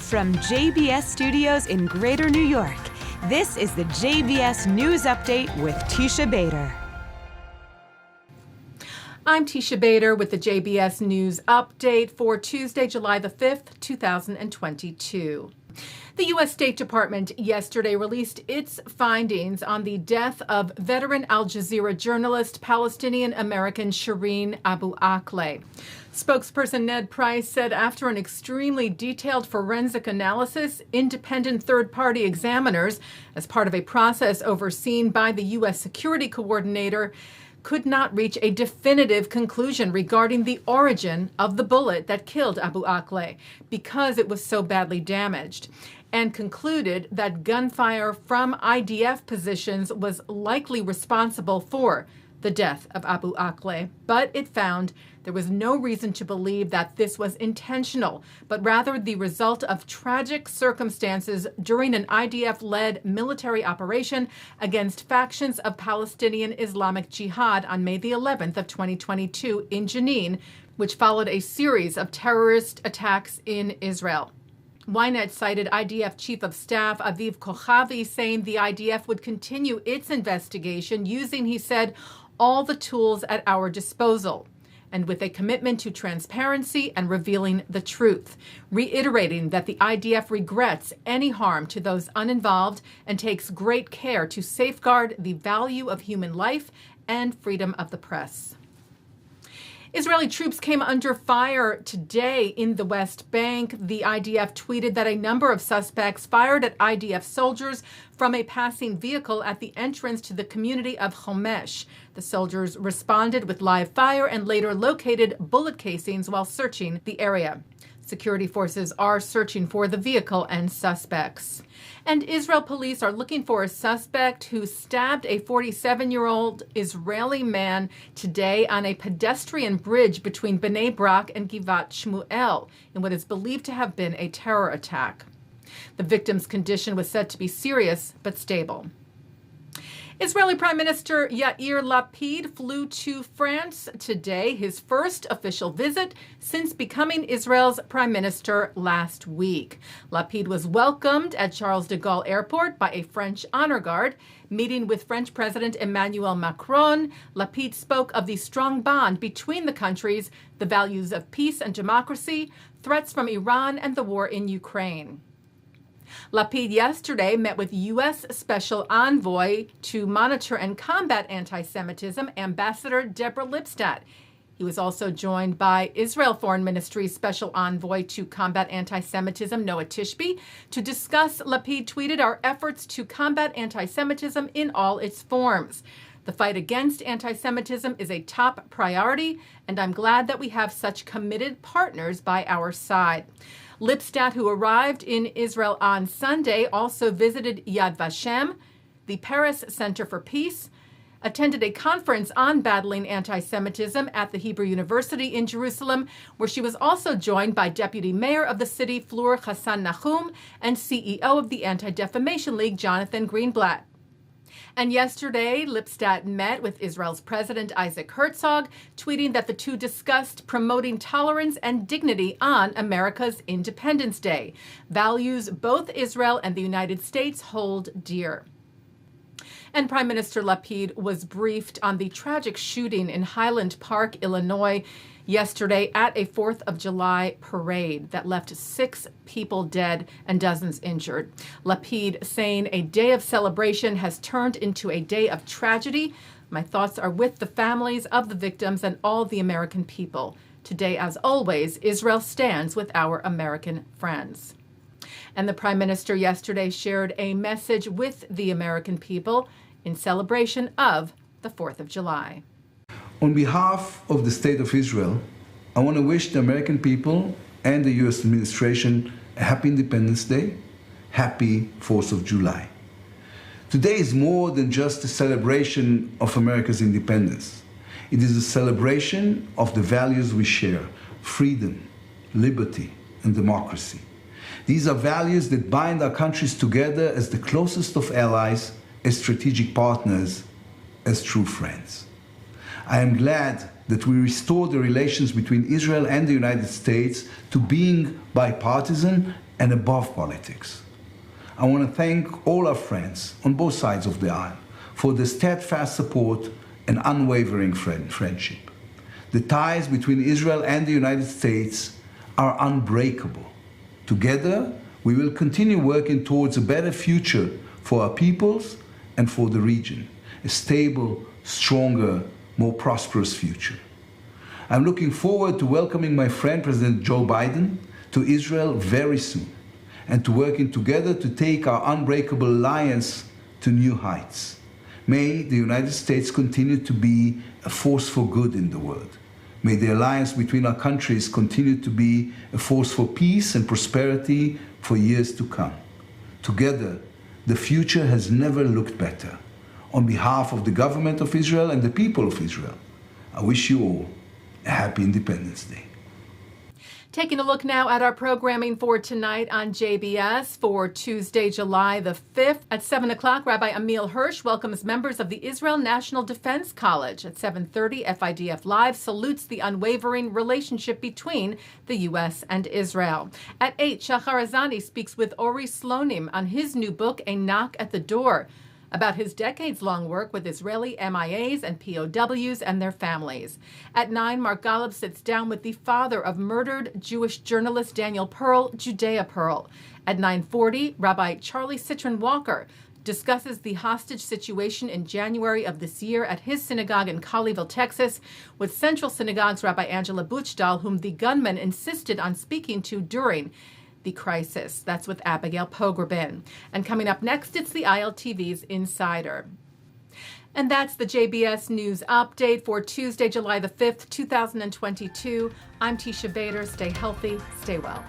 From JBS Studios in Greater New York, this is the JBS News Update with Teisha Bader. I'm Teisha Bader with the JBS News Update for Tuesday, July the 5th, 2022. The U.S. State Department yesterday released its findings on the death of veteran Al Jazeera journalist Palestinian-American Shireen Abu Akleh. Spokesperson Ned Price said after an extremely detailed forensic analysis, independent third-party examiners, as part of a process overseen by the U.S. Security Coordinator, could not reach a definitive conclusion regarding the origin of the bullet that killed Abu Akleh because it was so badly damaged, and concluded that gunfire from IDF positions was likely responsible for the death of Abu Akleh. But it found there was no reason to believe that this was intentional, but rather the result of tragic circumstances during an IDF-led military operation against factions of Palestinian Islamic Jihad on May the 11th of 2022 in Jenin, which followed a series of terrorist attacks in Israel. Ynet cited IDF Chief of Staff Aviv Kochavi saying the IDF would continue its investigation using, he said, all the tools at our disposal, and with a commitment to transparency and revealing the truth, reiterating that the IDF regrets any harm to those uninvolved and takes great care to safeguard the value of human life and freedom of the press. Israeli troops came under fire today in the West Bank. The IDF tweeted that a number of suspects fired at IDF soldiers from a passing vehicle at the entrance to the community of Homesh. The soldiers responded with live fire and later located bullet casings while searching the area. Security forces are searching for the vehicle and suspects. And Israel police are looking for a suspect who stabbed a 47-year-old Israeli man today on a pedestrian bridge between Bnei Brak and Givat Shmuel in what is believed to have been a terror attack. The victim's condition was said to be serious but stable. Israeli Prime Minister Yair Lapid flew to France today, his first official visit since becoming Israel's prime minister last week. Lapid was welcomed at Charles de Gaulle Airport by a French honor guard. Meeting with French President Emmanuel Macron, Lapid spoke of the strong bond between the countries, the values of peace and democracy, threats from Iran, and the war in Ukraine. Lapid yesterday met with U.S. Special Envoy to monitor and combat anti-Semitism, Ambassador Deborah Lipstadt. He was also joined by Israel Foreign Ministry's Special Envoy to combat anti-Semitism, Noah Tishby, to discuss, Lapid tweeted, our efforts to combat anti-Semitism in all its forms. The fight against anti-Semitism is a top priority, and I'm glad that we have such committed partners by our side. Lipstadt, who arrived in Israel on Sunday, also visited Yad Vashem, the Paris Center for Peace, attended a conference on battling anti-Semitism at the Hebrew University in Jerusalem, where she was also joined by Deputy Mayor of the city, Fleur Hassan Nahum, and CEO of the Anti-Defamation League, Jonathan Greenblatt. And yesterday, Lipstadt met with Israel's President Isaac Herzog, tweeting that the two discussed promoting tolerance and dignity on America's Independence Day, values both Israel and the United States hold dear. And Prime Minister Lapid was briefed on the tragic shooting in Highland Park, Illinois, yesterday at a 4th of July parade that left 6 people dead and dozens injured. Lapid saying a day of celebration has turned into a day of tragedy. My thoughts are with the families of the victims and all the American people. Today, as always, Israel stands with our American friends. And the Prime Minister yesterday shared a message with the American people in celebration of the 4th of July. On behalf of the State of Israel, I want to wish the American people and the U.S. administration a happy Independence Day, happy 4th of July. Today is more than just a celebration of America's independence. It is a celebration of the values we share: freedom, liberty, and democracy. These are values that bind our countries together as the closest of allies, as strategic partners, as true friends. I am glad that we restore the relations between Israel and the United States to being bipartisan and above politics. I want to thank all our friends on both sides of the aisle for the steadfast support and unwavering friendship. The ties between Israel and the United States are unbreakable. Together, we will continue working towards a better future for our peoples and for the region, a stable, stronger, more prosperous future. I'm looking forward to welcoming my friend President Joe Biden to Israel very soon and to working together to take our unbreakable alliance to new heights. May the United States continue to be a force for good in the world. May the alliance between our countries continue to be a force for peace and prosperity for years to come. Together, the future has never looked better. On behalf of the government of Israel and the people of Israel, I wish you all a happy Independence Day. Taking a look now at our programming for tonight on JBS for Tuesday, July the 5th. At 7 o'clock, Rabbi Ammiel Hirsch welcomes members of the Israel National Defense College. At 7:30, FIDF Live salutes the unwavering relationship between the U.S. and Israel. At 8, Shahar Azani speaks with Ory Slonim on his new book, A Knock at the Door, about his decades-long work with Israeli MIAs and POWs and their families. At 9, Mark Golub sits down with the father of murdered Jewish journalist Daniel Pearl, Judea Pearl. At 9:40, Rabbi Charlie Citron Walker discusses the hostage situation in January of this year at his synagogue in Colleyville, Texas, with Central Synagogue's Rabbi Angela Buchdal, whom the gunman insisted on speaking to during the crisis. That's with Abigail Pogrobin. And coming up next, it's the ILTV's Insider. And that's the JBS News Update for Tuesday, July the 5th, 2022. I'm Teisha Bader. Stay healthy, stay well.